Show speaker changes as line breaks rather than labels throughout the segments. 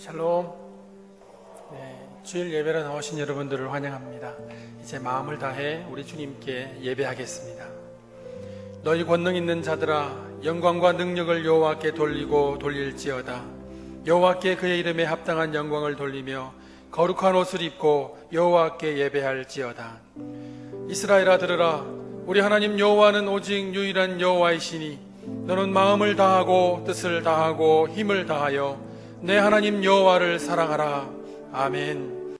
샬롬. 주일 예배로 나오신 여러분들을 환영합니다. 이제 마음을 다해 우리 주님께 예배하겠습니다. 너희 권능 있는 자들아, 영광과 능력을 여호와께 돌리고 돌릴지어다. 여호와께 그의 이름에 합당한 영광을 돌리며 거룩한 옷을 입고 여호와께 예배할지어다. 이스라엘아 들으라. 우리 하나님 여호와는 오직 유일한 여호와이시니 너는 마음을 다하고 뜻을 다하고 힘을 다하여 내 하나님 여호와를 사랑하라. 아멘.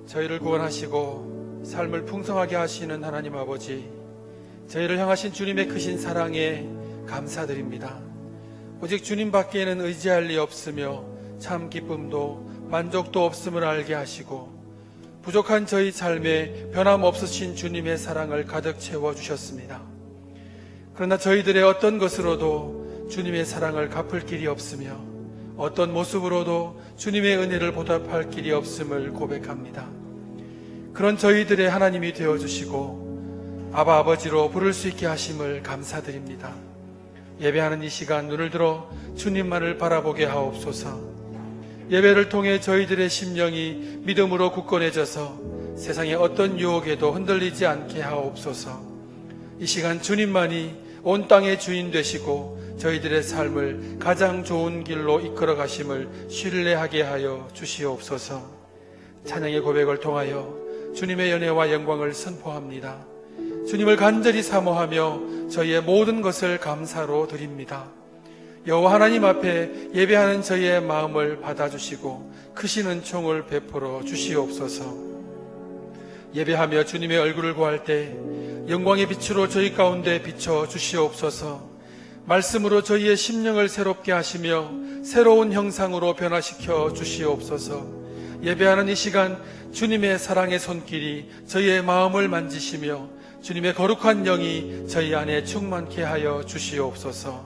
저희를 구원하시고 삶을 풍성하게 하시는 하나님 아버지, 저희를 향하신 주님의 크신 사랑에 감사드립니다. 오직 주님 밖에는 의지할 리 없으며 참 기쁨도 만족도 없음을 알게 하시고 부족한 저희 삶에 변함없으신 주님의 사랑을 가득 채워주셨습니다. 그러나 저희들의 어떤 것으로도 주님의 사랑을 갚을 길이 없으며 어떤 모습으로도 주님의 은혜를 보답할 길이 없음을 고백합니다. 그런 저희들의 하나님이 되어주시고 아바 아버지로 부를 수 있게 하심을 감사드립니다. 예배하는 이 시간 눈을 들어 주님만을 바라보게 하옵소서. 예배를 통해 저희들의 심령이 믿음으로 굳건해져서 세상의 어떤 유혹에도 흔들리지 않게 하옵소서. 이 시간 주님만이 온 땅의 주인 되시고 저희들의 삶을 가장 좋은 길로 이끌어 가심을 신뢰하게 하여 주시옵소서. 찬양의 고백을 통하여 주님의 연애와 영광을 선포합니다. 주님을 간절히 사모하며 저희의 모든 것을 감사로 드립니다. 여호와 하나님 앞에 예배하는 저희의 마음을 받아주시고 크신 은총을 베풀어 주시옵소서. 예배하며 주님의 얼굴을 구할 때 영광의 빛으로 저희 가운데 비춰 주시옵소서. 말씀으로 저희의 심령을 새롭게 하시며 새로운 형상으로 변화시켜 주시옵소서. 예배하는 이 시간 주님의 사랑의 손길이 저희의 마음을 만지시며 주님의 거룩한 영이 저희 안에 충만케 하여 주시옵소서.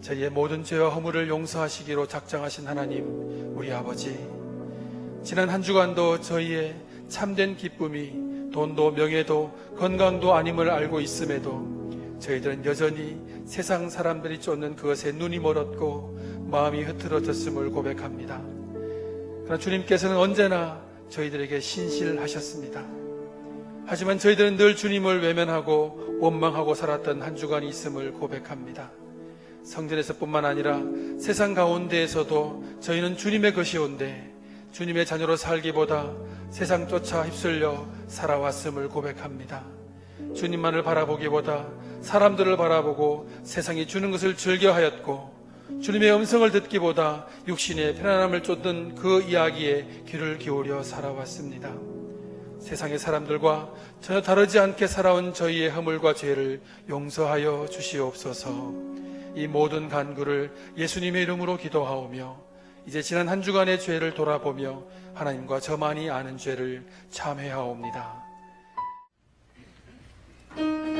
저희의 모든 죄와 허물을 용서하시기로 작정하신 하나님, 우리 아버지, 지난 한 주간도 저희의 참된 기쁨이 돈도 명예도 건강도 아님을 알고 있음에도 저희들은 여전히 세상 사람들이 쫓는 그것에 눈이 멀었고 마음이 흐트러졌음을 고백합니다. 그러나 주님께서는 언제나 저희들에게 신실하셨습니다. 하지만 저희들은 늘 주님을 외면하고 원망하고 살았던 한 주간이 있음을 고백합니다. 성전에서뿐만 아니라 세상 가운데에서도 저희는 주님의 것이온데 주님의 자녀로 살기보다 세상 쫓아 휩쓸려 살아왔음을 고백합니다. 주님만을 바라보기보다 사람들을 바라보고 세상이 주는 것을 즐겨하였고 주님의 음성을 듣기보다 육신의 편안함을 쫓는 그 이야기에 귀를 기울여 살아왔습니다. 세상의 사람들과 전혀 다르지 않게 살아온 저희의 허물과 죄를 용서하여 주시옵소서. 이 모든 간구를 예수님의 이름으로 기도하오며 이제 지난 한 주간의 죄를 돌아보며 하나님과 저만이 아는 죄를 참회하옵니다.
그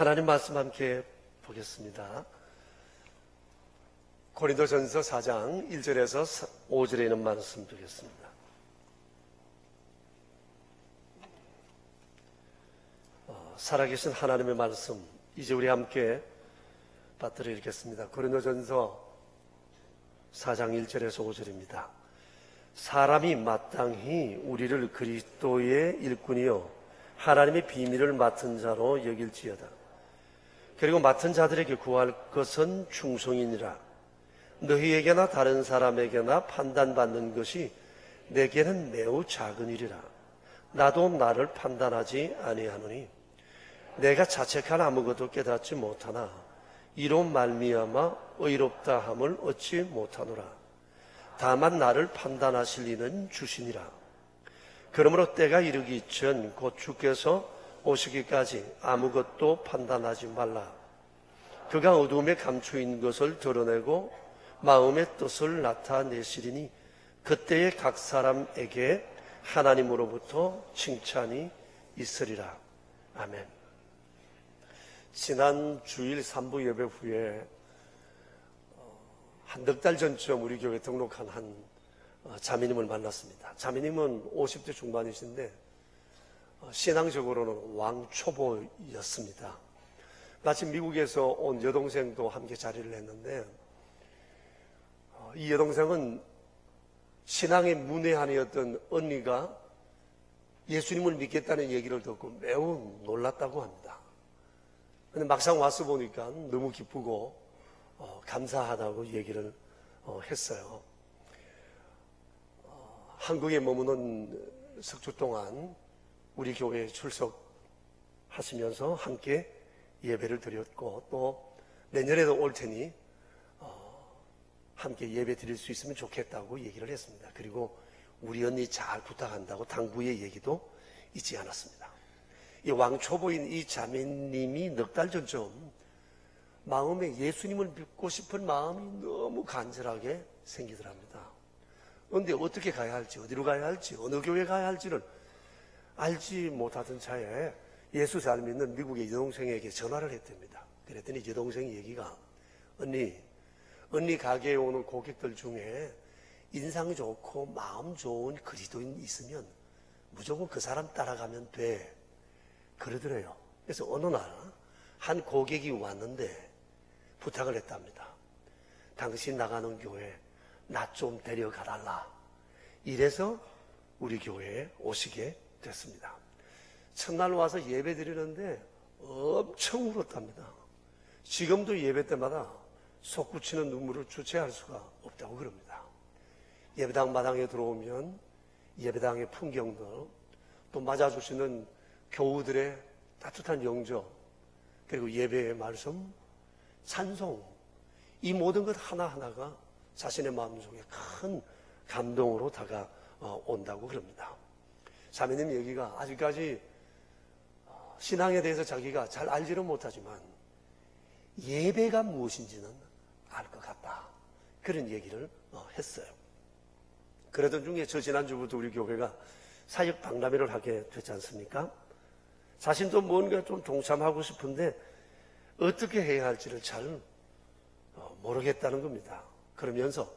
하나님 말씀 함께 보겠습니다. 고린도전서 4장 1절에서 5절에 있는 말씀 보겠습니다. 살아계신 하나님의 말씀, 이제 우리 함께 받들어 읽겠습니다. 고린도전서 4장 1절에서 5절입니다. 사람이 마땅히 우리를 그리스도의 일꾼이요 하나님의 비밀을 맡은 자로 여길지어다. 그리고 맡은 자들에게 구할 것은 충성이니라. 너희에게나 다른 사람에게나 판단받는 것이 내게는 매우 작은 일이라. 나도 나를 판단하지 아니하노니 내가 자책할 아무것도 깨닫지 못하나 이로 말미암아 의롭다 함을 얻지 못하노라. 다만 나를 판단하실 이는 주시니라. 그러므로 때가 이르기 전 곧 주께서 오시기까지 아무것도 판단하지 말라. 그가 어두움에 감추인 것을 드러내고 마음의 뜻을 나타내시리니 그때에 각 사람에게 하나님으로부터 칭찬이 있으리라. 아멘. 지난 주일 3부 예배 후에 한 넉 달 전쯤 우리 교회 등록한 한 자매님을 만났습니다. 자매님은 50대 중반이신데 신앙적으로는 왕초보였습니다. 마침 미국에서 온 여동생도 함께 자리를 했는데 이 여동생은 신앙의 문외한이었던 언니가 예수님을 믿겠다는 얘기를 듣고 매우 놀랐다고 합니다. 근데 막상 와서 보니까 너무 기쁘고 감사하다고 얘기를 했어요. 한국에 머무는 석주 동안 우리 교회에 출석하시면서 함께 예배를 드렸고 또 내년에도 올 테니 함께 예배 드릴 수 있으면 좋겠다고 얘기를 했습니다. 그리고 우리 언니 잘 부탁한다고 당부의 얘기도 잊지 않았습니다. 이 왕초보인 이 자매님이 넉 달 전쯤 마음에 예수님을 믿고 싶은 마음이 너무 간절하게 생기더랍니다. 그런데 어떻게 가야 할지, 어디로 가야 할지, 어느 교회 가야 할지를 알지 못하던 차에 예수 잘 믿는 미국의 여동생에게 전화를 했답니다. 그랬더니 여동생 얘기가 언니 가게에 오는 고객들 중에 인상 좋고 마음 좋은 그리스도인 있으면 무조건 그 사람 따라가면 돼. 그러더래요. 그래서 어느 날 한 고객이 왔는데 부탁을 했답니다. 당신 나가는 교회 나 좀 데려가달라. 이래서 우리 교회에 오시게 됐습니다. 첫날 와서 예배 드리는데 엄청 울었답니다. 지금도 예배 때마다 솟구치는 눈물을 주체할 수가 없다고 그럽니다. 예배당 마당에 들어오면 예배당의 풍경들, 또 맞아주시는 교우들의 따뜻한 영접, 그리고 예배의 말씀, 찬송, 이 모든 것 하나하나가 자신의 마음속에 큰 감동으로 다가온다고 그럽니다. 자매님 얘기가 아직까지 신앙에 대해서 자기가 잘 알지는 못하지만 예배가 무엇인지는 알 것 같다. 그런 얘기를 했어요. 그러던 중에 저 지난주부터 우리 교회가 사역 박람회를 하게 됐지 않습니까? 자신도 뭔가 좀 동참하고 싶은데 어떻게 해야 할지를 잘 모르겠다는 겁니다. 그러면서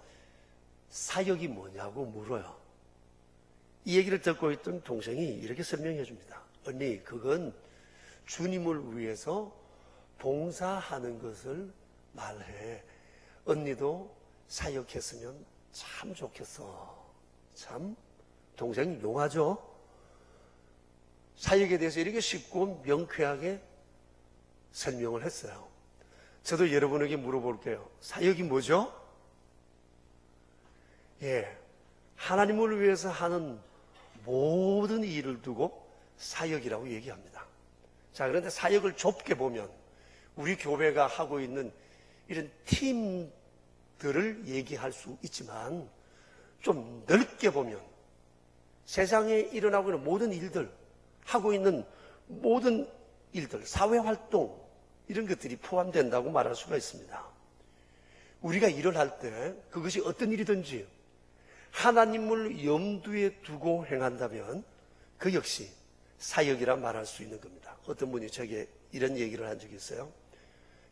사역이 뭐냐고 물어요. 이 얘기를 듣고 있던 동생이 이렇게 설명해 줍니다. 언니, 그건 주님을 위해서 봉사하는 것을 말해. 언니도 사역했으면 참 좋겠어. 참 동생 용하죠? 사역에 대해서 이렇게 쉽고 명쾌하게 설명을 했어요. 저도 여러분에게 물어볼게요. 사역이 뭐죠? 하나님을 위해서 하는 모든 일을 두고 사역이라고 얘기합니다. 자, 그런데 사역을 좁게 보면 우리 교회가 하고 있는 이런 팀들을 얘기할 수 있지만 좀 넓게 보면 세상에 일어나고 있는 모든 일들, 하고 있는 모든 일들, 사회활동 이런 것들이 포함된다고 말할 수가 있습니다. 우리가 일을 할 때 그것이 어떤 일이든지 하나님을 염두에 두고 행한다면 그 역시 사역이라 말할 수 있는 겁니다. 어떤 분이 저에게 이런 얘기를 한 적이 있어요.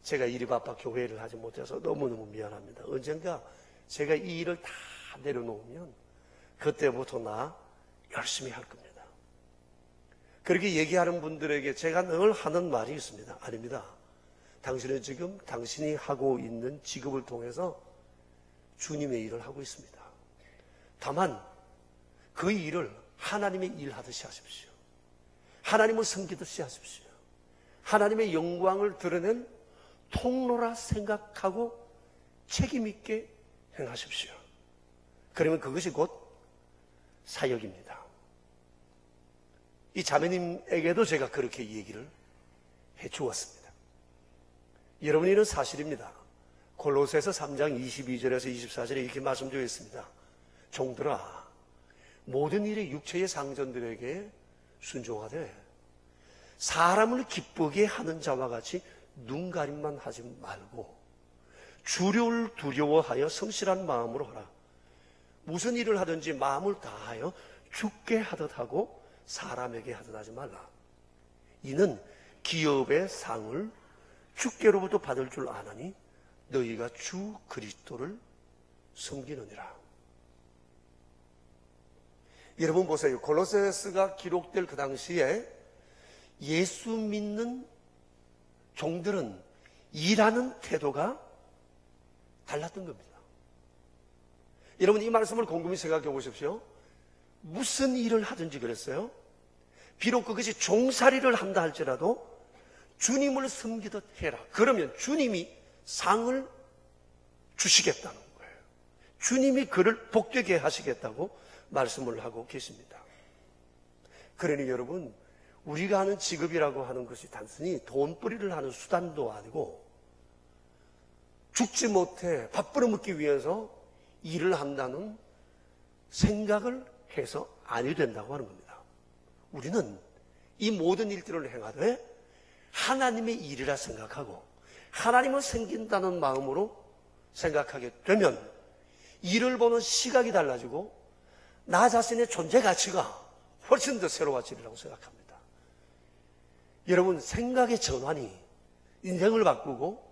제가 일이 바빠 교회를 하지 못해서 너무너무 미안합니다. 언젠가 제가 이 일을 다 내려놓으면 그때부터 나 열심히 할 겁니다. 그렇게 얘기하는 분들에게 제가 늘 하는 말이 있습니다. 아닙니다. 당신은 지금 당신이 하고 있는 직업을 통해서 주님의 일을 하고 있습니다. 다만 그 일을 하나님의 일 하듯이 하십시오. 하나님을 섬기듯이 하십시오. 하나님의 영광을 드러낸 통로라 생각하고 책임 있게 행하십시오. 그러면 그것이 곧 사역입니다. 이 자매님에게도 제가 그렇게 얘기를 해 주었습니다. 여러분, 이는 사실입니다. 골로새서 3장 22절에서 24절에 이렇게 말씀되어 있습니다. 종들아, 모든 일에 육체의 상전들에게 순종하되 사람을 기쁘게 하는 자와 같이 눈가림만 하지 말고 주를 두려워하여 성실한 마음으로 하라. 무슨 일을 하든지 마음을 다하여 주께 하듯 하고 사람에게 하듯 하지 말라. 이는 기업의 상을 주께로부터 받을 줄 아나니 너희가 주 그리스도를 섬기느니라. 여러분 보세요. 골로새서가 기록될 그 당시에 예수 믿는 종들은 일하는 태도가 달랐던 겁니다. 여러분, 이 말씀을 곰곰이 생각해 보십시오. 무슨 일을 하든지 그랬어요. 비록 그것이 종살이를 한다 할지라도 주님을 섬기듯 해라. 그러면 주님이 상을 주시겠다는 거예요. 주님이 그를 복되게 하시겠다고 말씀을 하고 계십니다. 그러니 여러분, 우리가 하는 직업이라고 하는 것이 단순히 돈벌이를 하는 수단도 아니고 죽지 못해 밥 벌어먹기 위해서 일을 한다는 생각을 해서 아니 된다고 하는 겁니다. 우리는 이 모든 일들을 행하되 하나님의 일이라 생각하고 하나님을 섬긴다는 마음으로 생각하게 되면 일을 보는 시각이 달라지고 나 자신의 존재 가치가 훨씬 더 새로워지리라고 생각합니다. 여러분, 생각의 전환이 인생을 바꾸고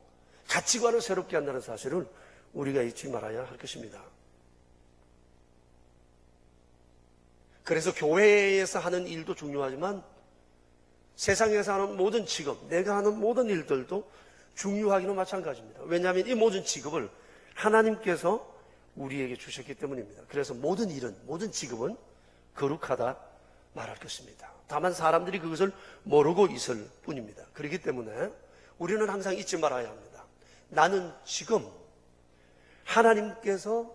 가치관을 새롭게 한다는 사실을 우리가 잊지 말아야 할 것입니다. 그래서 교회에서 하는 일도 중요하지만 세상에서 하는 모든 직업, 내가 하는 모든 일들도 중요하기는 마찬가지입니다. 왜냐하면 이 모든 직업을 하나님께서 우리에게 주셨기 때문입니다. 그래서 모든 일은, 모든 직업은 거룩하다 말할 것입니다. 다만 사람들이 그것을 모르고 있을 뿐입니다. 그렇기 때문에 우리는 항상 잊지 말아야 합니다. 나는 지금 하나님께서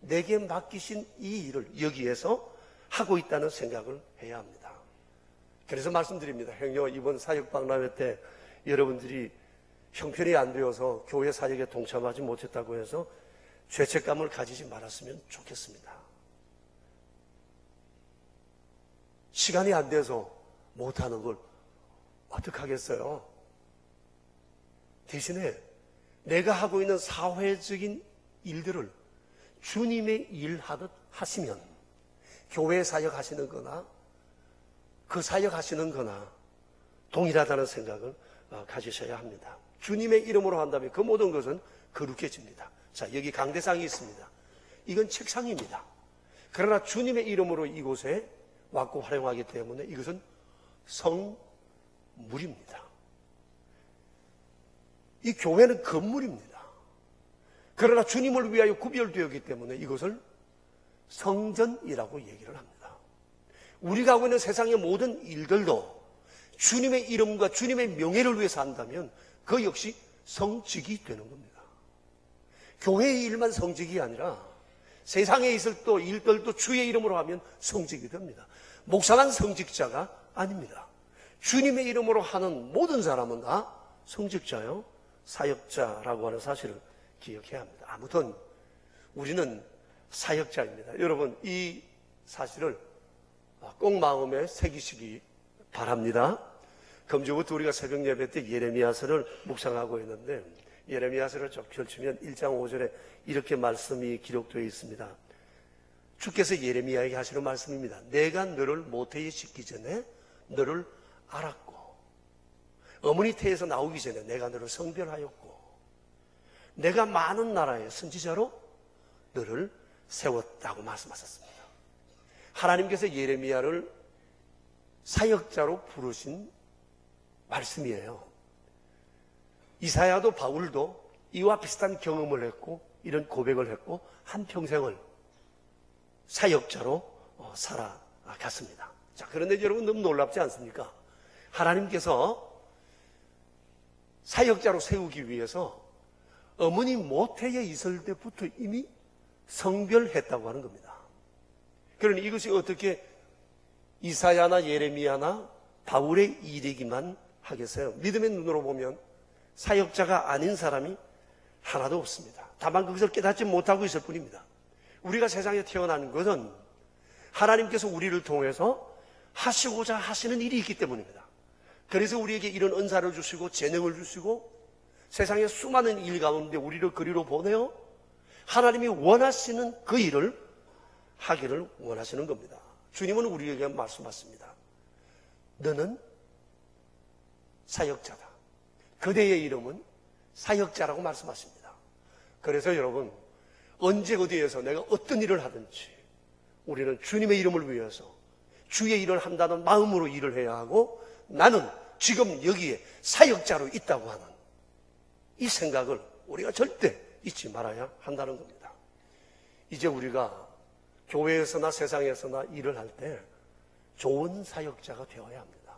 내게 맡기신 이 일을 여기에서 하고 있다는 생각을 해야 합니다. 그래서 말씀드립니다. 형님, 이번 사역박람회 때 여러분들이 형편이 안 되어서 교회 사역에 동참하지 못했다고 해서 죄책감을 가지지 말았으면 좋겠습니다. 시간이 안 돼서 못하는 걸 어떡하겠어요? 대신에 내가 하고 있는 사회적인 일들을 주님의 일 하듯 하시면 교회 사역 하시는 거나 그 사역 하시는 거나 동일하다는 생각을 가지셔야 합니다. 주님의 이름으로 한다면 그 모든 것은 거룩해집니다. 자, 여기 강대상이 있습니다. 이건 책상입니다. 그러나 주님의 이름으로 이곳에 왔고 활용하기 때문에 이것은 성물입니다. 이 교회는 건물입니다. 그러나 주님을 위하여 구별되었기 때문에 이것을 성전이라고 얘기를 합니다. 우리가 하고 있는 세상의 모든 일들도 주님의 이름과 주님의 명예를 위해서 한다면 그 역시 성직이 되는 겁니다. 교회의 일만 성직이 아니라 세상에 있을 또 일들도 주의 이름으로 하면 성직이 됩니다. 목사만 성직자가 아닙니다. 주님의 이름으로 하는 모든 사람은 다 성직자요, 사역자라고 하는 사실을 기억해야 합니다. 아무튼 우리는 사역자입니다. 여러분, 이 사실을 꼭 마음에 새기시기 바랍니다. 금주부터 우리가 새벽 예배 때 예레미야서를 묵상하고 있는데 예레미야서를 쭉 펼치면 1장 5절에 이렇게 말씀이 기록되어 있습니다. 주께서 예레미야에게 하시는 말씀입니다. 내가 너를 모태에 짓기 전에 너를 알았고 어머니 태에서 나오기 전에 내가 너를 성별하였고 내가 많은 나라의 선지자로 너를 세웠다고 말씀하셨습니다. 하나님께서 예레미야를 사역자로 부르신 말씀이에요. 이사야도 바울도 이와 비슷한 경험을 했고 이런 고백을 했고 한평생을 사역자로 살아갔습니다. 자, 그런데 여러분 너무 놀랍지 않습니까? 하나님께서 사역자로 세우기 위해서 어머니 모태에 있을 때부터 이미 성별했다고 하는 겁니다. 그러니 이것이 어떻게 이사야나 예레미야나 바울의 일이기만 하겠어요? 믿음의 눈으로 보면 사역자가 아닌 사람이 하나도 없습니다. 다만 그것을 깨닫지 못하고 있을 뿐입니다. 우리가 세상에 태어난 것은 하나님께서 우리를 통해서 하시고자 하시는 일이 있기 때문입니다. 그래서 우리에게 이런 은사를 주시고 재능을 주시고 세상의 수많은 일 가운데 우리를 그리로 보내어 하나님이 원하시는 그 일을 하기를 원하시는 겁니다. 주님은 우리에게 말씀하십니다. 너는 사역자다. 그대의 이름은 사역자라고 말씀하십니다. 그래서 여러분 언제 어디에서 내가 어떤 일을 하든지 우리는 주님의 이름을 위해서 주의 일을 한다는 마음으로 일을 해야 하고 나는 지금 여기에 사역자로 있다고 하는 이 생각을 우리가 절대 잊지 말아야 한다는 겁니다. 이제 우리가 교회에서나 세상에서나 일을 할 때 좋은 사역자가 되어야 합니다.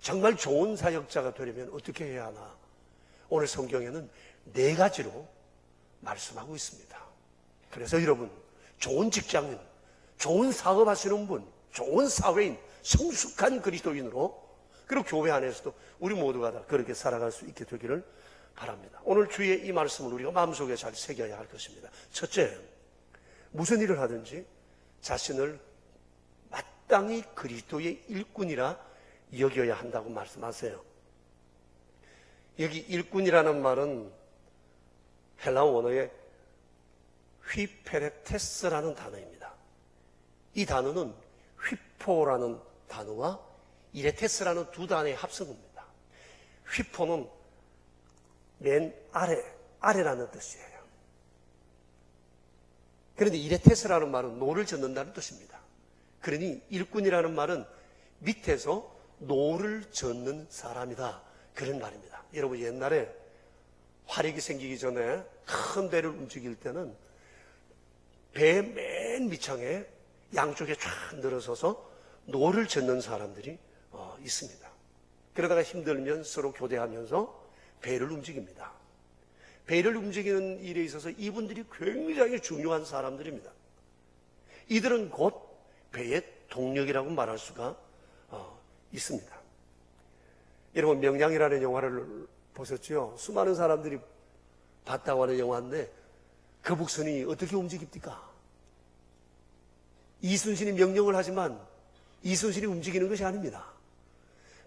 정말 좋은 사역자가 되려면 어떻게 해야 하나? 오늘 성경에는 4가지로 말씀하고 있습니다. 그래서 여러분 좋은 직장인, 좋은 사업하시는 분, 좋은 사회인, 성숙한 그리스도인으로 그리고 교회 안에서도 우리 모두가 다 그렇게 살아갈 수 있게 되기를 바랍니다. 오늘 주의 이 말씀을 우리가 마음속에 잘 새겨야 할 것입니다. 첫째, 무슨 일을 하든지 자신을 마땅히 그리스도의 일꾼이라 여겨야 한다고 말씀하세요. 여기 일꾼이라는 말은 헬라 원어의 휘페레테스라는 단어입니다. 이 단어는 휘포라는 단어와 이레테스라는 두 단어의 합성어입니다. 휘포는 맨 아래라는 뜻이에요. 그런데 이레테스라는 말은 노를 젓는다는 뜻입니다. 그러니 일꾼이라는 말은 밑에서 노를 젓는 사람이다. 그런 말입니다. 여러분 옛날에 활약이 생기기 전에 큰 배를 움직일 때는 배 맨 밑창에 양쪽에 쫙 늘어서서 노를 젓는 사람들이 있습니다. 그러다가 힘들면 서로 교대하면서 배를 움직입니다. 배를 움직이는 일에 있어서 이분들이 굉장히 중요한 사람들입니다. 이들은 곧 배의 동력이라고 말할 수가 있습니다. 여러분 명량이라는 영화를 보셨죠? 수많은 사람들이 봤다고 하는 영화인데 거북선이 어떻게 움직입니까? 이순신이 명령을 하지만 이순신이 움직이는 것이 아닙니다.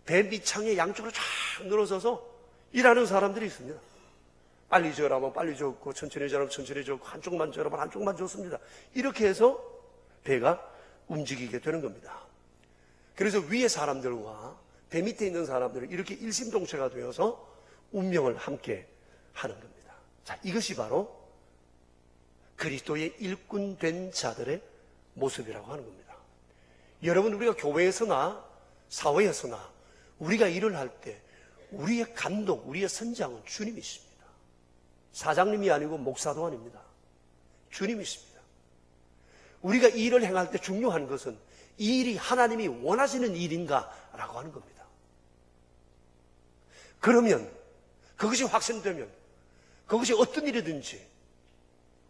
배 밑창에 양쪽으로 쫙 늘어서서 일하는 사람들이 있습니다. 빨리 저으라면 빨리 젓고 천천히 저으라면 천천히 젓고 한쪽만 저으라면 한쪽만 젓습니다. 이렇게 해서 배가 움직이게 되는 겁니다. 그래서 위에 사람들과 배 밑에 있는 사람들은 이렇게 일심동체가 되어서 운명을 함께 하는 겁니다. 자, 이것이 바로 그리스도의 일꾼 된 자들의 모습이라고 하는 겁니다. 여러분 우리가 교회에서나 사회에서나 우리가 일을 할 때 우리의 감독, 우리의 선장은 주님이십니다. 사장님이 아니고 목사도 아닙니다. 주님이십니다. 우리가 일을 행할 때 중요한 것은 이 일이 하나님이 원하시는 일인가라고 하는 겁니다. 그러면 그것이 확신되면 그것이 어떤 일이든지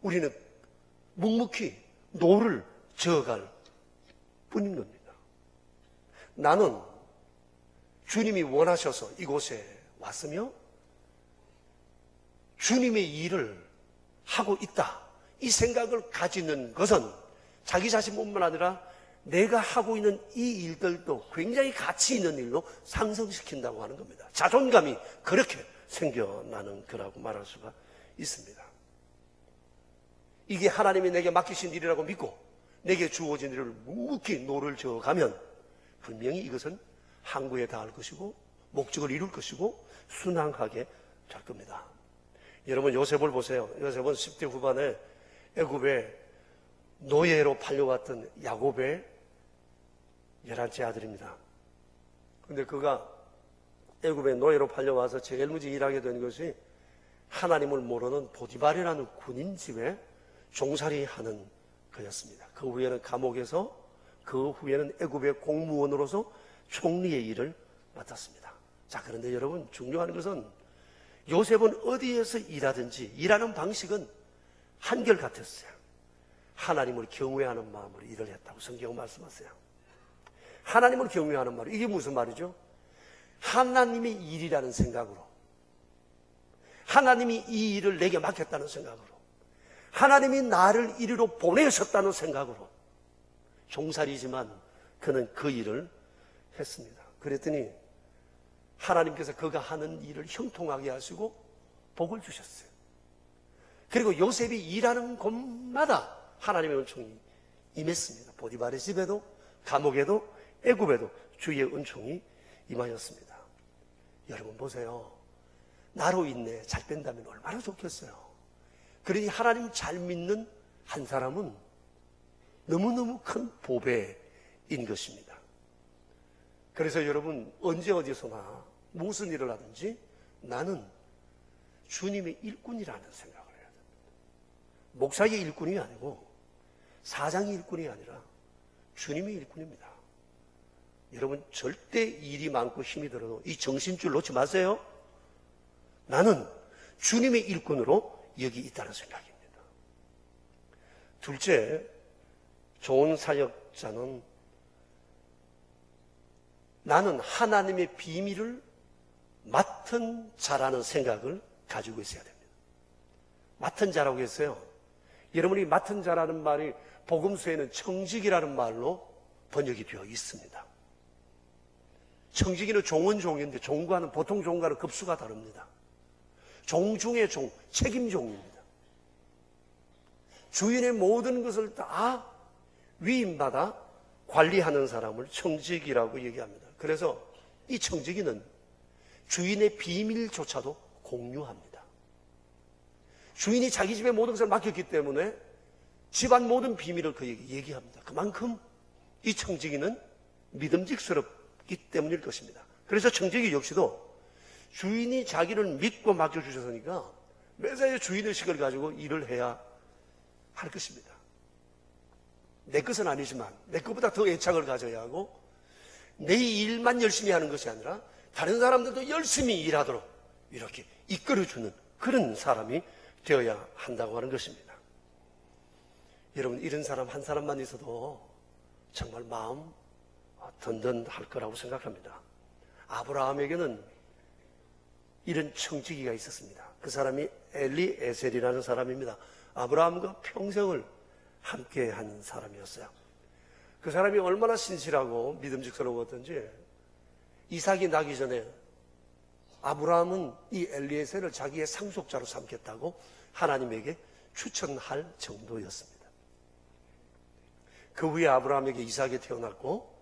우리는 묵묵히 노를 저어갈 뿐인 겁니다. 나는 주님이 원하셔서 이곳에 왔으며 주님의 일을 하고 있다. 이 생각을 가지는 것은 자기 자신뿐만 아니라 내가 하고 있는 이 일들도 굉장히 가치 있는 일로 상승시킨다고 하는 겁니다. 자존감이 그렇게 생겨나는 거라고 말할 수가 있습니다. 이게 하나님이 내게 맡기신 일이라고 믿고 내게 주어진 일을 묵묵히 노를 저어가면 분명히 이것은 항구에 닿을 것이고 목적을 이룰 것이고 순항하게 될 겁니다. 여러분 요셉을 보세요. 요셉은 10대 후반에 애굽에 노예로 팔려왔던 야곱의 11째 아들입니다. 근데 그가 애굽에 노예로 팔려와서 제일 먼저 일하게 된 것이 하나님을 모르는 보디발이라는 군인 집에 종살이하는 그였습니다. 그 후에는 감옥에서, 그 후에는 애굽의 공무원으로서 총리의 일을 맡았습니다. 자, 그런데 여러분 중요한 것은 요셉은 어디에서 일하든지 일하는 방식은 한결같았어요. 하나님을 경외하는 마음으로 일을 했다고 성경은 말씀하세요. 하나님을 경외하는 말, 이게 무슨 말이죠? 하나님의 일이라는 생각으로, 하나님이 이 일을 내게 맡겼다는 생각으로, 하나님이 나를 이리로 보내셨다는 생각으로, 종살이지만 그는 그 일을 했습니다. 그랬더니 하나님께서 그가 하는 일을 형통하게 하시고 복을 주셨어요. 그리고 요셉이 일하는 곳마다 하나님의 은총이 임했습니다. 보디발의 집에도, 감옥에도, 애굽에도 주의 은총이 임하였습니다. 여러분 보세요. 나로 인내 잘 된다면 얼마나 좋겠어요. 그러니 하나님 잘 믿는 한 사람은 너무너무 큰 보배인 것입니다. 그래서 여러분 언제 어디서나 무슨 일을 하든지 나는 주님의 일꾼이라는 생각을 해야 됩니다. 목사의 일꾼이 아니고 사장의 일꾼이 아니라 주님의 일꾼입니다. 여러분 절대 일이 많고 힘이 들어도 이 정신줄 놓지 마세요. 나는 주님의 일꾼으로 여기 있다는 생각입니다. 둘째, 좋은 사역자는 나는 하나님의 비밀을 맡은 자라는 생각을 가지고 있어야 됩니다. 맡은 자라고 했어요. 여러분이 맡은 자라는 말이 복음서에는 청지기라는 말로 번역이 되어 있습니다. 청지기는 종은 종인데 종과는 보통 종과는 급수가 다릅니다. 종 중의 종, 책임종입니다. 주인의 모든 것을 다 위임받아 관리하는 사람을 청지기라고 얘기합니다. 그래서 이 청지기는 주인의 비밀조차도 공유합니다. 주인이 자기 집의 모든 것을 맡겼기 때문에 집안 모든 비밀을 그에게 얘기합니다. 그만큼 이 청지기는 믿음직스럽기 때문일 것입니다. 그래서 청지기 역시도 주인이 자기를 믿고 맡겨주셨으니까 매사에 주인의식을 가지고 일을 해야 할 것입니다. 내 것은 아니지만 내 것보다 더 애착을 가져야 하고 내 일만 열심히 하는 것이 아니라 다른 사람들도 열심히 일하도록 이렇게 이끌어주는 그런 사람이 되어야 한다고 하는 것입니다. 여러분 이런 사람 한 사람만 있어도 정말 마음 든든할 거라고 생각합니다. 아브라함에게는 이런 청지기가 있었습니다. 그 사람이 엘리에셀이라는 사람입니다. 아브라함과 평생을 함께한 사람이었어요. 그 사람이 얼마나 신실하고 믿음직스러웠던지 이삭이 나기 전에 아브라함은 이 엘리에셀을 자기의 상속자로 삼겠다고 하나님에게 추천할 정도였습니다. 그 후에 아브라함에게 이삭이 태어났고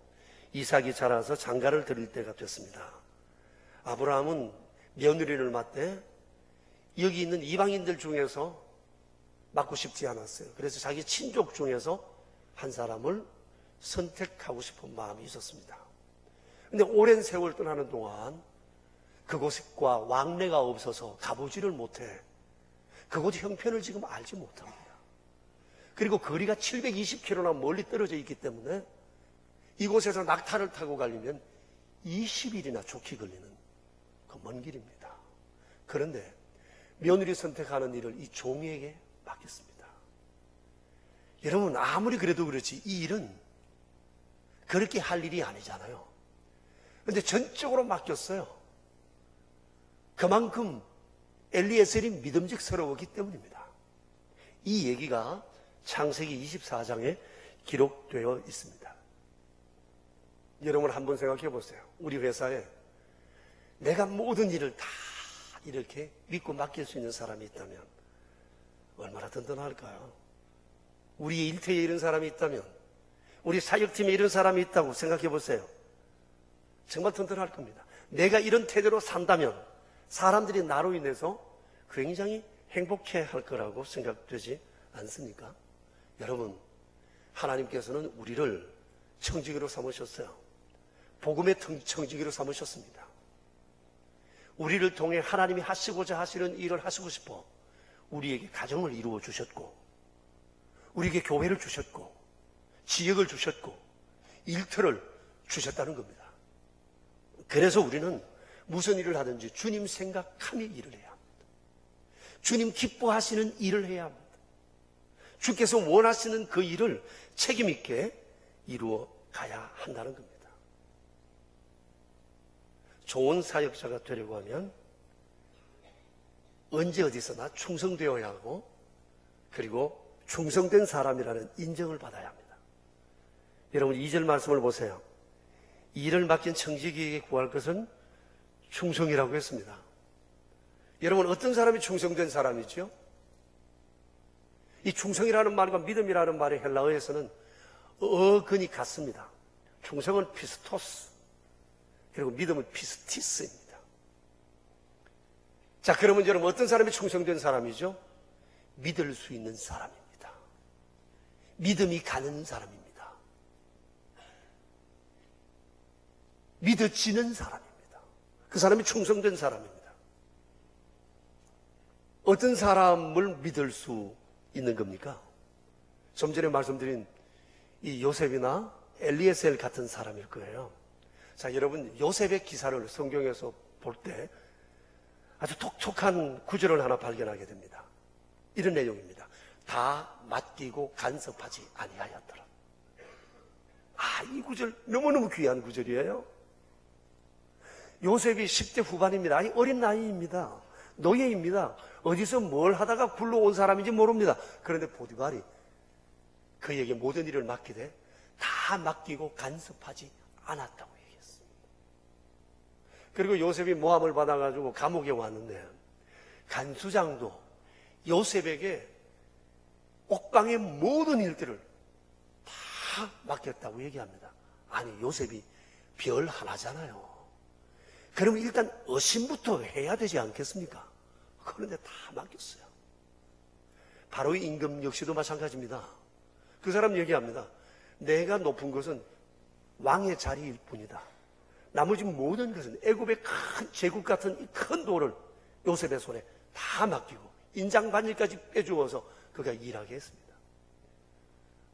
이삭이 자라서 장가를 드릴 때가 됐습니다. 아브라함은 며느리를 맞대 여기 있는 이방인들 중에서 맡고 싶지 않았어요. 그래서 자기 친족 중에서 한 사람을 선택하고 싶은 마음이 있었습니다. 그런데 오랜 세월 떠나는 동안 그곳과 왕래가 없어서 가보지를 못해 그곳 형편을 지금 알지 못합니다. 그리고 거리가 720km나 멀리 떨어져 있기 때문에 이곳에서 낙타를 타고 가려면 20일이나 좋게 걸리는 그 먼 길입니다. 그런데 며느리 선택하는 일을 이 종에게 맡겼습니다. 여러분 아무리 그래도 그렇지 이 일은 그렇게 할 일이 아니잖아요. 그런데 전적으로 맡겼어요. 그만큼 엘리에셀이 믿음직스러웠기 때문입니다. 이 얘기가 창세기 24장에 기록되어 있습니다. 여러분 한번 생각해 보세요. 우리 회사에 내가 모든 일을 다 이렇게 믿고 맡길 수 있는 사람이 있다면 얼마나 든든할까요? 우리 일터에 이런 사람이 있다면, 우리 사역팀에 이런 사람이 있다고 생각해 보세요. 정말 튼튼할 겁니다. 내가 이런 태도로 산다면 사람들이 나로 인해서 굉장히 행복해 할 거라고 생각되지 않습니까? 여러분, 하나님께서는 우리를 청지기로 삼으셨어요. 복음의 청지기로 삼으셨습니다. 우리를 통해 하나님이 하시고자 하시는 일을 하시고 싶어 우리에게 가정을 이루어 주셨고, 우리에게 교회를 주셨고, 지역을 주셨고, 일터를 주셨다는 겁니다. 그래서 우리는 무슨 일을 하든지 주님 생각하며 일을 해야 합니다. 주님 기뻐하시는 일을 해야 합니다. 주께서 원하시는 그 일을 책임 있게 이루어 가야 한다는 겁니다. 좋은 사역자가 되려고 하면 언제 어디서나 충성되어야 하고, 그리고 충성된 사람이라는 인정을 받아야 합니다. 여러분 2절 말씀을 보세요. 일을 맡긴 청지기에게 구할 것은 충성이라고 했습니다. 여러분, 어떤 사람이 충성된 사람이죠? 이 충성이라는 말과 믿음이라는 말의 헬라어에서는 어근이 같습니다. 충성은 피스토스, 그리고 믿음은 피스티스입니다. 자, 그러면 여러분, 어떤 사람이 충성된 사람이죠? 믿을 수 있는 사람입니다. 믿음이 가는 사람입니다. 믿어지는 사람입니다. 그 사람이 충성된 사람입니다. 어떤 사람을 믿을 수 있는 겁니까? 좀 전에 말씀드린 이 요셉이나 엘리에셀 같은 사람일 거예요. 자, 여러분, 요셉의 기사를 성경에서 볼 때 아주 독특한 구절을 하나 발견하게 됩니다. 이런 내용입니다. 다 맡기고 간섭하지 아니하였더라. 아, 이 구절 너무너무 귀한 구절이에요. 요셉이 10대 후반입니다. 아니, 어린 나이입니다. 노예입니다. 어디서 뭘 하다가 굴러온 사람인지 모릅니다. 그런데 보디발이 그에게 모든 일을 맡기되 다 맡기고 간섭하지 않았다고 얘기했습니다. 그리고 요셉이 모함을 받아가지고 감옥에 왔는데 간수장도 요셉에게 옥방의 모든 일들을 다 맡겼다고 얘기합니다. 아니, 요셉이 별 하나잖아요. 그러면 일단 의심부터 해야 되지 않겠습니까? 그런데 다 맡겼어요. 바로 이 임금 역시도 마찬가지입니다. 그 사람 얘기합니다. 내가 높은 것은 왕의 자리일 뿐이다. 나머지 모든 것은 애굽의 큰 제국 같은 이 큰 돌을 요셉의 손에 다 맡기고 인장 반일까지 빼주어서 그가 일하게 했습니다.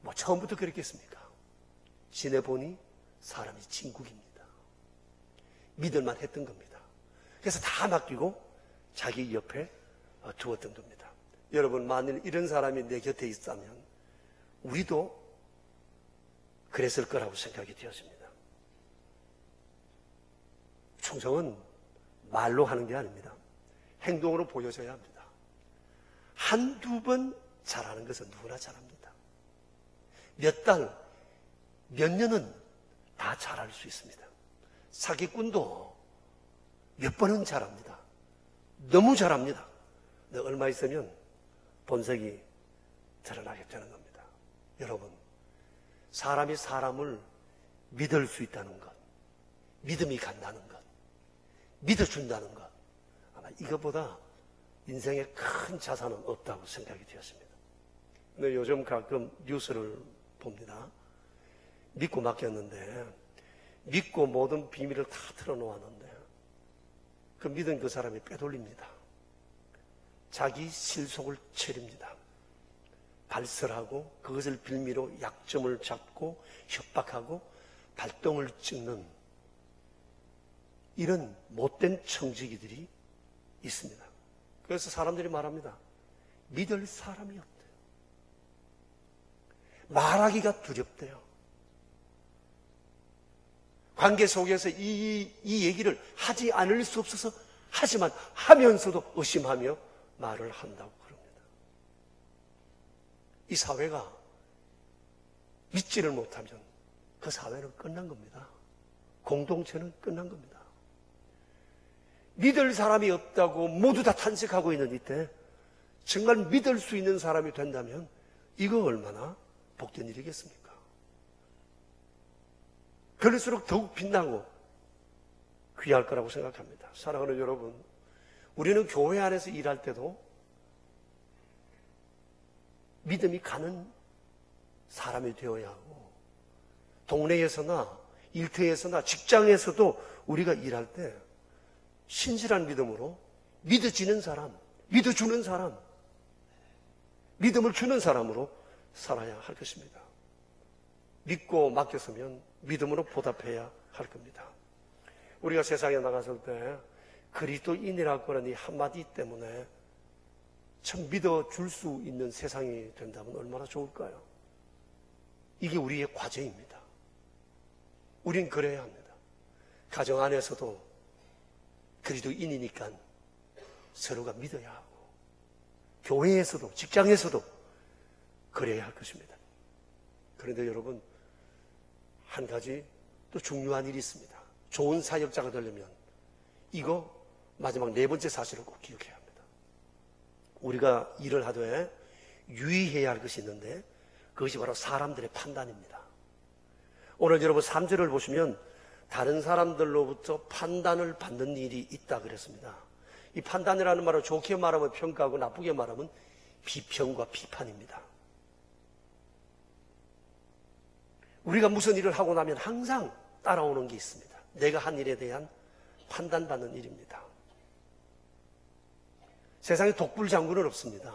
뭐 처음부터 그랬겠습니까? 지내보니 사람이 진국입니다. 믿을만 했던 겁니다. 그래서 다 맡기고 자기 옆에 두었던 겁니다. 여러분, 만일 이런 사람이 내 곁에 있다면 우리도 그랬을 거라고 생각이 되었습니다. 충성은 말로 하는 게 아닙니다. 행동으로 보여줘야 합니다. 한두 번 잘하는 것은 누구나 잘합니다. 몇 달, 몇 년은 다 잘할 수 있습니다. 사기꾼도 몇 번은 잘합니다. 너무 잘합니다. 근데 얼마 있으면 본색이 드러나게 되는 겁니다. 여러분, 사람이 사람을 믿을 수 있다는 것, 믿음이 간다는 것, 믿어준다는 것, 아마 이것보다 인생에 큰 자산은 없다고 생각이 되었습니다. 근데 요즘 가끔 뉴스를 봅니다. 믿고 맡겼는데 믿고 모든 비밀을 다 털어놓았는데 그 믿은 그 사람이 빼돌립니다. 자기 실속을 차립니다. 발설하고 그것을 빌미로 약점을 잡고 협박하고 발동을 찍는 이런 못된 청지기들이 있습니다. 그래서 사람들이 말합니다. 믿을 사람이 없대요. 말하기가 두렵대요. 관계 속에서 이 얘기를 하지 않을 수 없어서 하지만 하면서도 의심하며 말을 한다고 그럽니다. 이 사회가 믿지를 못하면 그 사회는 끝난 겁니다. 공동체는 끝난 겁니다. 믿을 사람이 없다고 모두 다 탄식하고 있는 이때 정말 믿을 수 있는 사람이 된다면 이거 얼마나 복된 일이겠습니까? 그럴수록 더욱 빛나고 귀할 거라고 생각합니다. 사랑하는 여러분, 우리는 교회 안에서 일할 때도 믿음이 가는 사람이 되어야 하고, 동네에서나 일터에서나 직장에서도 우리가 일할 때 신실한 믿음으로 믿어지는 사람, 믿어주는 사람, 믿음을 주는 사람으로 살아야 할 것입니다. 믿고 맡겼으면 믿음으로 보답해야 할 겁니다. 우리가 세상에 나갔을 때 그리스도인이라고 하는 이 한마디 때문에 참 믿어줄 수 있는 세상이 된다면 얼마나 좋을까요? 이게 우리의 과제입니다. 우린 그래야 합니다. 가정 안에서도 그리스도인이니까 서로가 믿어야 하고, 교회에서도 직장에서도 그래야 할 것입니다. 그런데 여러분, 한 가지 또 중요한 일이 있습니다. 좋은 사역자가 되려면 이거 마지막 네 번째 사실을 꼭 기억해야 합니다. 우리가 일을 하되 유의해야 할 것이 있는데 그것이 바로 사람들의 판단입니다. 오늘 여러분 3절을 보시면 다른 사람들로부터 판단을 받는 일이 있다 그랬습니다. 이 판단이라는 말을 좋게 말하면 평가하고 나쁘게 말하면 비평과 비판입니다. 우리가 무슨 일을 하고 나면 항상 따라오는 게 있습니다. 내가 한 일에 대한 판단받는 일입니다. 세상에 독불장군은 없습니다.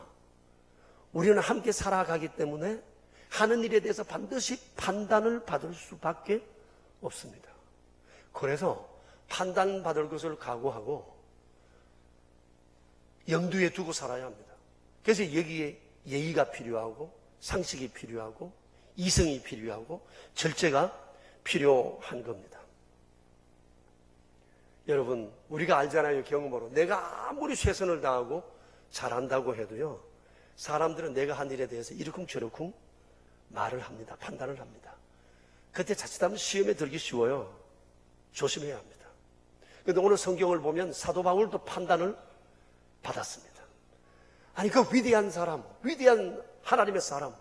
우리는 함께 살아가기 때문에 하는 일에 대해서 반드시 판단을 받을 수밖에 없습니다. 그래서 판단받을 것을 각오하고 염두에 두고 살아야 합니다. 그래서 여기에 예의가 필요하고 상식이 필요하고 이성이 필요하고 절제가 필요한 겁니다. 여러분, 우리가 알잖아요. 경험으로. 내가 아무리 최선을 다하고 잘한다고 해도요, 사람들은 내가 한 일에 대해서 이러쿵저러쿵 말을 합니다. 판단을 합니다. 그때 자칫하면 시험에 들기 쉬워요. 조심해야 합니다. 그런데 오늘 성경을 보면 사도 바울도 판단을 받았습니다. 아니, 그 위대한 사람, 위대한 하나님의 사람,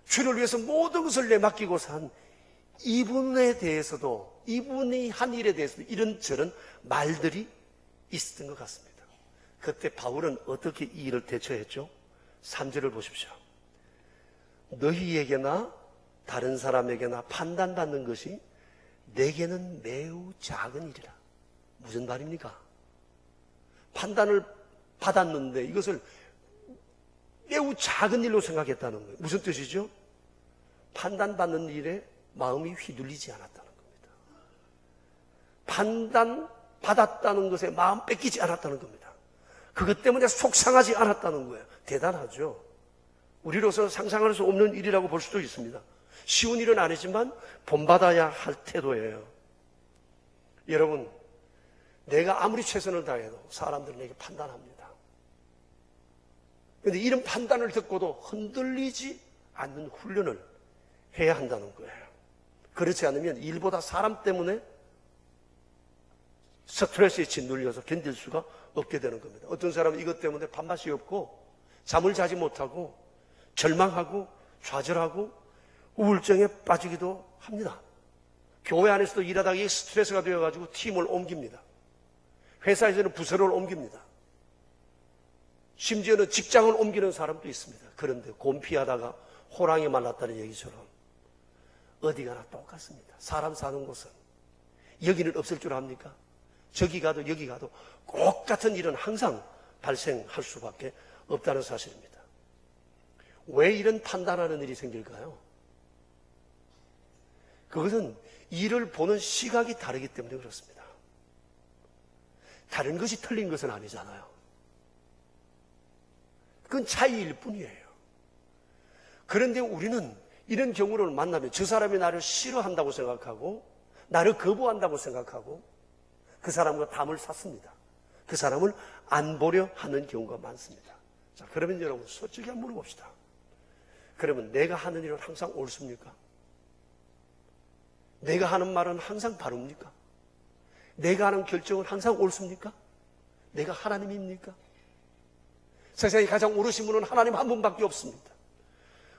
주를 위해서 모든 것을 내맡기고 산 이분에 대해서도, 이분이 한 일에 대해서도 이런저런 말들이 있었던 것 같습니다. 그때 바울은 어떻게 이 일을 대처했죠? 3절을 보십시오. 너희에게나 다른 사람에게나 판단받는 것이 내게는 매우 작은 일이라. 무슨 말입니까? 판단을 받았는데 이것을 매우 작은 일로 생각했다는 거예요. 무슨 뜻이죠? 판단받는 일에 마음이 휘둘리지 않았다는 겁니다. 판단받았다는 것에 마음 뺏기지 않았다는 겁니다. 그것 때문에 속상하지 않았다는 거예요. 대단하죠. 우리로서는 상상할 수 없는 일이라고 볼 수도 있습니다. 쉬운 일은 아니지만 본받아야 할 태도예요. 여러분, 내가 아무리 최선을 다해도 사람들은 내게 판단합니다. 그런데 이런 판단을 듣고도 흔들리지 않는 훈련을 해야 한다는 거예요. 그렇지 않으면 일보다 사람 때문에 스트레스에 짓눌려서 견딜 수가 없게 되는 겁니다. 어떤 사람은 이것 때문에 밥맛이 없고 잠을 자지 못하고 절망하고 좌절하고 우울증에 빠지기도 합니다. 교회 안에서도 일하다가 이게 스트레스가 되어가지고 팀을 옮깁니다. 회사에서는 부서를 옮깁니다. 심지어는 직장을 옮기는 사람도 있습니다. 그런데 곤피하다가 호랑이 말랐다는 얘기처럼 어디 가나 똑같습니다. 사람 사는 곳은 여기는 없을 줄 압니까? 저기 가도 여기 가도 똑같은 일은 항상 발생할 수밖에 없다는 사실입니다. 왜 이런 판단하는 일이 생길까요? 그것은 일을 보는 시각이 다르기 때문에 그렇습니다. 다른 것이 틀린 것은 아니잖아요. 그건 차이일 뿐이에요. 그런데 우리는 이런 경우를 만나면 저 사람이 나를 싫어한다고 생각하고 나를 거부한다고 생각하고 그 사람과 담을 샀습니다. 그 사람을 안 보려 하는 경우가 많습니다. 자, 그러면 여러분 솔직히 한번 물어봅시다. 그러면 내가 하는 일은 항상 옳습니까? 내가 하는 말은 항상 바릅니까? 내가 하는 결정은 항상 옳습니까? 내가 하나님입니까? 세상에 가장 옳으신 분은 하나님 한 분밖에 없습니다.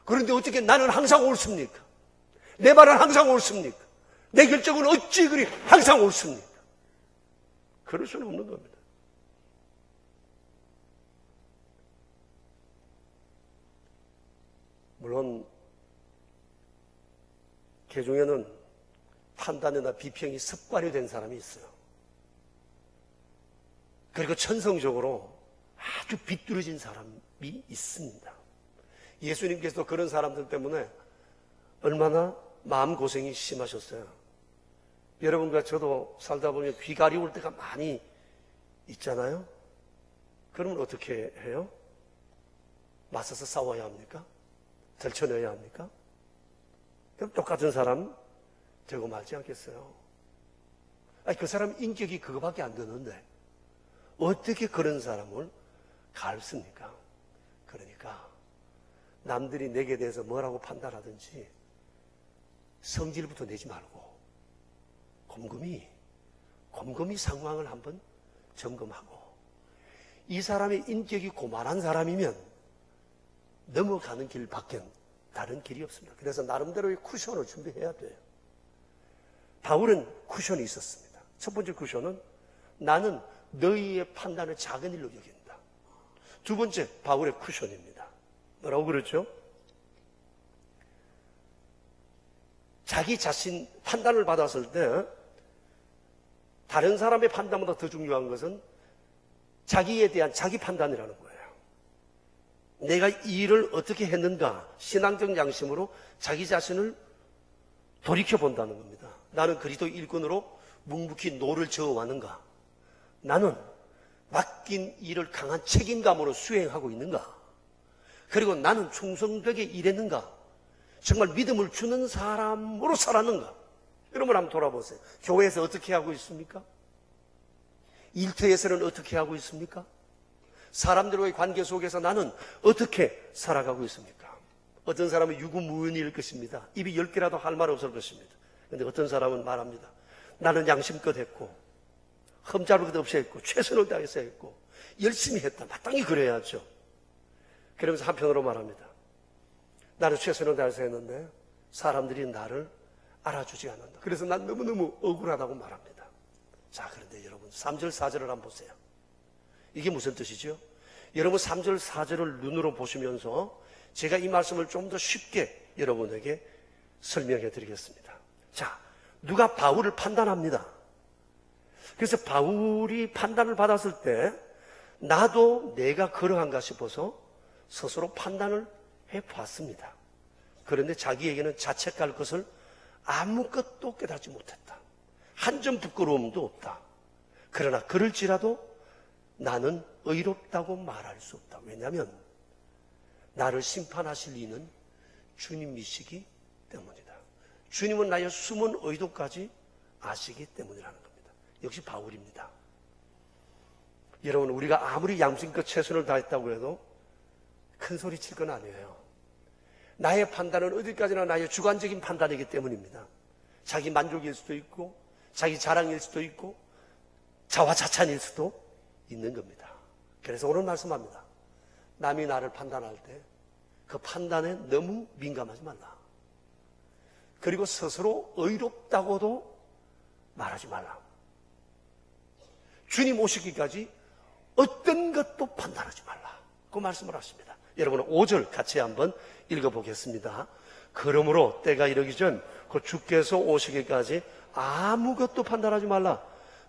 그런데 어떻게 나는 항상 옳습니까? 내 말은 항상 옳습니까? 내 결정은 어찌 그리 항상 옳습니까? 그럴 수는 없는 겁니다. 물론 개중에는 판단이나 비평이 습관이 사람이 있어요. 그리고 천성적으로 아주 비뚤어진 사람이 있습니다. 예수님께서도 그런 사람들 때문에 얼마나 마음고생이 심하셨어요. 여러분과 저도 살다 보면 귀 가리울 때가 많이 있잖아요. 그러면 어떻게 해요? 맞서서 싸워야 합니까? 들춰내야 합니까? 그럼 똑같은 사람 되고 말지 않겠어요? 아니, 그 사람 인격이 그거밖에 안 되는데 어떻게 그런 사람을 갈습니까? 그러니까 남들이 내게 대해서 뭐라고 판단하든지 성질부터 내지 말고 곰곰이 상황을 한번 점검하고, 이 사람의 인격이 고만한 사람이면 넘어가는 길밖에 다른 길이 없습니다. 그래서 나름대로의 쿠션을 준비해야 돼요. 바울은 쿠션이 있었습니다. 첫 번째 쿠션은 나는 너희의 판단을 작은 일로 여긴다. 두 번째, 바울의 쿠션입니다. 뭐라고 그랬죠? 자기 자신 판단을 받았을 때 다른 사람의 판단보다 더 중요한 것은 자기에 대한 자기 판단이라는 거예요. 내가 이 일을 어떻게 했는가, 신앙적 양심으로 자기 자신을 돌이켜본다는 겁니다. 나는 그리스도 일꾼으로 묵묵히 노를 저어왔는가? 나는 맡긴 일을 강한 책임감으로 수행하고 있는가? 그리고 나는 충성되게 일했는가? 정말 믿음을 주는 사람으로 살았는가? 여러분 한번 돌아보세요. 교회에서 어떻게 하고 있습니까? 일터에서는 어떻게 하고 있습니까? 사람들과의 관계 속에서 나는 어떻게 살아가고 있습니까? 어떤 사람은 유구무원일 것입니다. 입이 10개라도 할 말 없을 것입니다. 그런데 어떤 사람은 말합니다. 나는 양심껏 했고 흠잡을 것 없이 했고 최선을 다해서 했고 열심히 했다. 마땅히 그래야죠. 그러면서 한편으로 말합니다. 나는 최선을 다해서 했는데 사람들이 나를 알아주지 않는다. 그래서 난 너무너무 억울하다고 말합니다. 자, 그런데 여러분 3절 4절을 한번 보세요. 이게 무슨 뜻이죠? 여러분 3절 4절을 눈으로 보시면서 제가 이 말씀을 좀 더 쉽게 여러분에게 설명해 드리겠습니다. 자, 누가 바울을 판단합니다. 그래서 바울이 판단을 받았을 때 나도 내가 그러한가 싶어서 스스로 판단을 해봤습니다. 그런데 자기에게는 자책할 것을 아무것도 깨닫지 못했다. 한 점 부끄러움도 없다. 그러나 그럴지라도 나는 의롭다고 말할 수 없다. 왜냐하면 나를 심판하실 이는 주님이시기 때문이다. 주님은 나의 숨은 의도까지 아시기 때문이라는 겁니다. 역시 바울입니다. 여러분, 우리가 아무리 양심껏 최선을 다했다고 해도 큰 소리 칠 건 아니에요. 나의 판단은 어디까지나 나의 주관적인 판단이기 때문입니다. 자기 만족일 수도 있고 자기 자랑일 수도 있고 자화자찬일 수도 있는 겁니다. 그래서 오늘 말씀합니다. 남이 나를 판단할 때 그 판단에 너무 민감하지 말라. 그리고 스스로 의롭다고도 말하지 말라. 주님 오시기까지 어떤 것도 판단하지 말라. 그 말씀을 하십니다. 여러분 5절 같이 한번 읽어보겠습니다. 그러므로 때가 이르기 전 그 주께서 오시기까지 아무것도 판단하지 말라.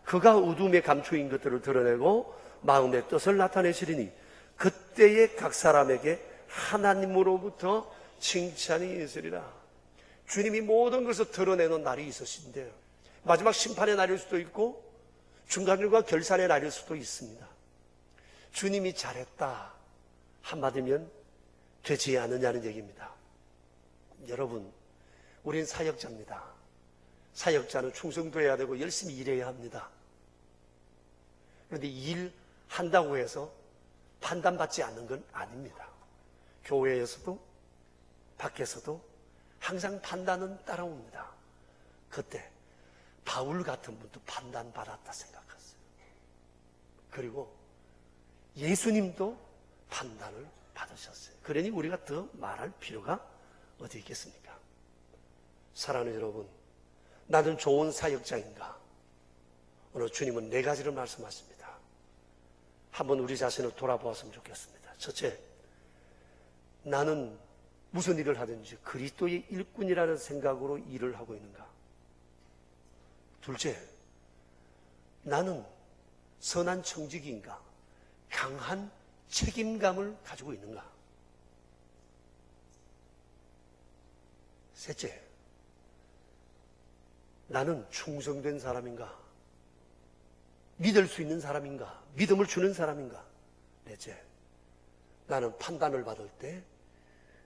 그가 어둠에 감추인 것들을 드러내고 마음의 뜻을 나타내시리니 그때에 각 사람에게 하나님으로부터 칭찬이 있으리라. 주님이 모든 것을 드러내는 날이 있으신데요. 마지막 심판의 날일 수도 있고 중간일과 결산의 날일 수도 있습니다. 주님이 잘했다 한마디면 되지 않느냐는 얘기입니다. 여러분, 우린 사역자입니다. 사역자는 충성도해야 되고 열심히 일해야 합니다. 그런데 일한다고 해서 판단받지 않는 건 아닙니다. 교회에서도 밖에서도 항상 판단은 따라옵니다. 그때 바울 같은 분도 판단받았다 생각했어요. 그리고 예수님도 판단을 받으셨어요. 그러니 우리가 더 말할 필요가 어디 있겠습니까? 사랑하는 여러분, 나는 좋은 사역자인가? 오늘 주님은 네 가지를 말씀하십니다. 한번 우리 자신을 돌아보았으면 좋겠습니다. 첫째, 나는 무슨 일을 하든지 그리스도의 일꾼이라는 생각으로 일을 하고 있는가? 둘째, 나는 선한 청지기인가? 강한 책임감을 가지고 있는가? 셋째, 나는 충성된 사람인가? 믿을 수 있는 사람인가? 믿음을 주는 사람인가? 넷째, 나는 판단을 받을 때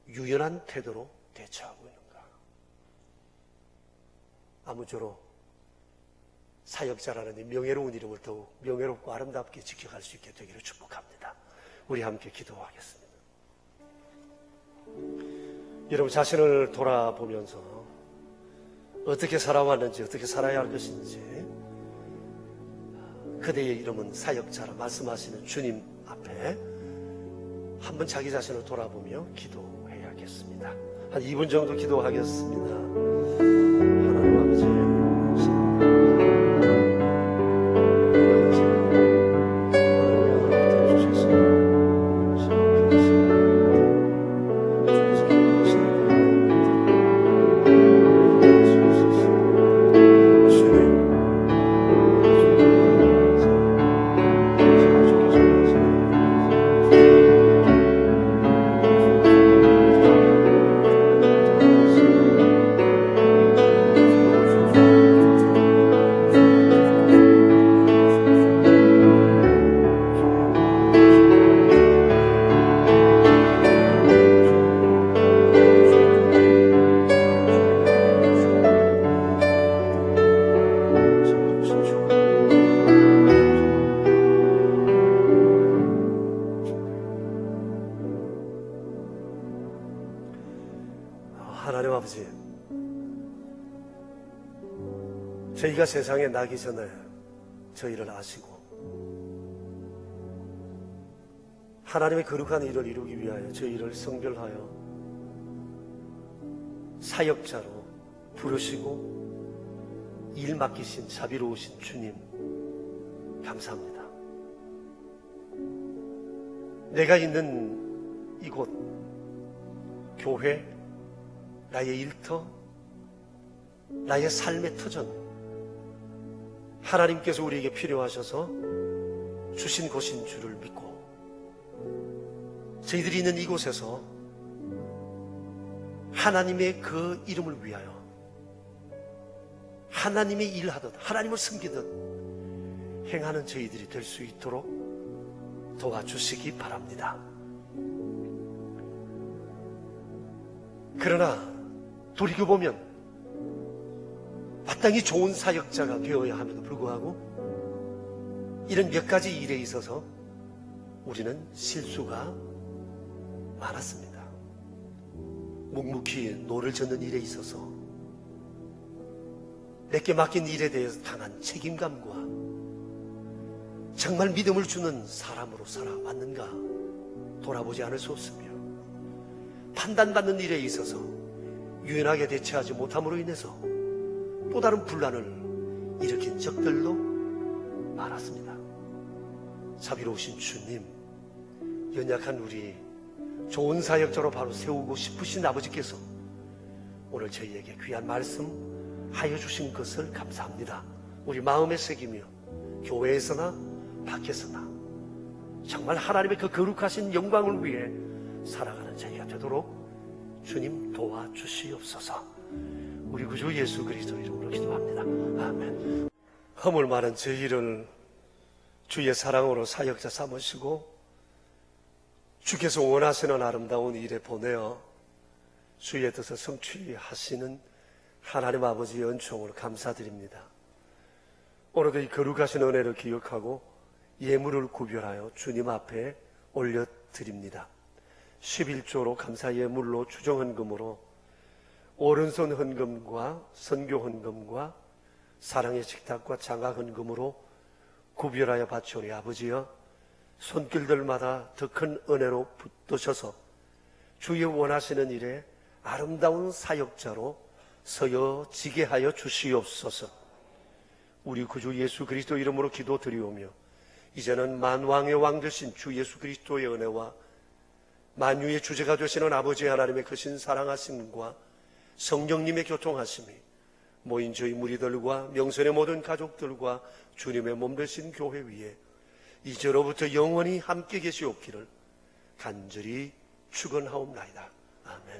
유연한 태도로 대처하고 있는가? 아무쪼록 사역자라는 이 명예로운 이름을 더욱 명예롭고 아름답게 지켜갈 수 있게 되기를 축복합니다. 우리 함께 기도하겠습니다. 여러분 자신을 돌아보면서 어떻게 살아왔는지, 어떻게 살아야 할 것인지, 그대의 이름은 사역자라 말씀하시는 주님 앞에 한번 자기 자신을 돌아보며 기도해야겠습니다. 한 2분 정도 기도하겠습니다. 하나님 아버지, 하나님 아버지, 저희가 세상에 나기 전에 저희를 아시고 하나님의 거룩한 일을 이루기 위하여 저희를 성별하여 사역자로 부르시고 일 맡기신 자비로우신 주님 감사합니다. 내가 있는 이곳 교회, 나의 일터, 나의 삶의 터전, 하나님께서 우리에게 필요하셔서 주신 곳인 줄을 믿고 저희들이 있는 이곳에서 하나님의 그 이름을 위하여 하나님의 일하듯 하나님을 섬기듯 행하는 저희들이 될 수 있도록 도와주시기 바랍니다. 그러나 돌이켜보면 마땅히 좋은 사역자가 되어야 함에도 불구하고 이런 몇 가지 일에 있어서 우리는 실수가 많았습니다. 묵묵히 노를 젓는 일에 있어서 내게 맡긴 일에 대해서 당한 책임감과 정말 믿음을 주는 사람으로 살아왔는가 돌아보지 않을 수 없으며 판단받는 일에 있어서 유연하게 대처하지 못함으로 인해서 또 다른 분란을 일으킨 적들도 많았습니다. 자비로우신 주님, 연약한 우리 좋은 사역자로 바로 세우고 싶으신 아버지께서 오늘 저희에게 귀한 말씀 하여 주신 것을 감사합니다. 우리 마음에 새기며 교회에서나 밖에서나 정말 하나님의 그 거룩하신 영광을 위해 살아가는 저희가 되도록 주님 도와주시옵소서. 우리 구주 예수 그리스도 이름으로 기도합니다. 아멘. 허물 많은 저희를 주의 사랑으로 사역자 삼으시고 주께서 원하시는 아름다운 일에 보내어 주의 뜻을 성취하시는 하나님 아버지의 은총을 감사드립니다. 오늘도 이 거룩하신 은혜를 기억하고 예물을 구별하여 주님 앞에 올려드립니다. 11조로 감사 예물로 추정헌금으로 오른손 헌금과 선교 헌금과 사랑의 식탁과 장학 헌금으로 구별하여 바치오니 아버지여, 손길들마다 더 큰 은혜로 붙드셔서 주의 원하시는 일에 아름다운 사역자로 서여지게 하여 주시옵소서. 우리 구주 예수 그리스도 이름으로 기도드리오며 이제는 만왕의 왕 되신 주 예수 그리스도의 은혜와 만유의 주제가 되시는 아버지 하나님의 크신 사랑하심과 성령님의 교통하심이 모인 저희 무리들과 명선의 모든 가족들과 주님의 몸 되신 교회 위에 이제로부터 영원히 함께 계시옵기를 간절히 축원하옵나이다. 아멘.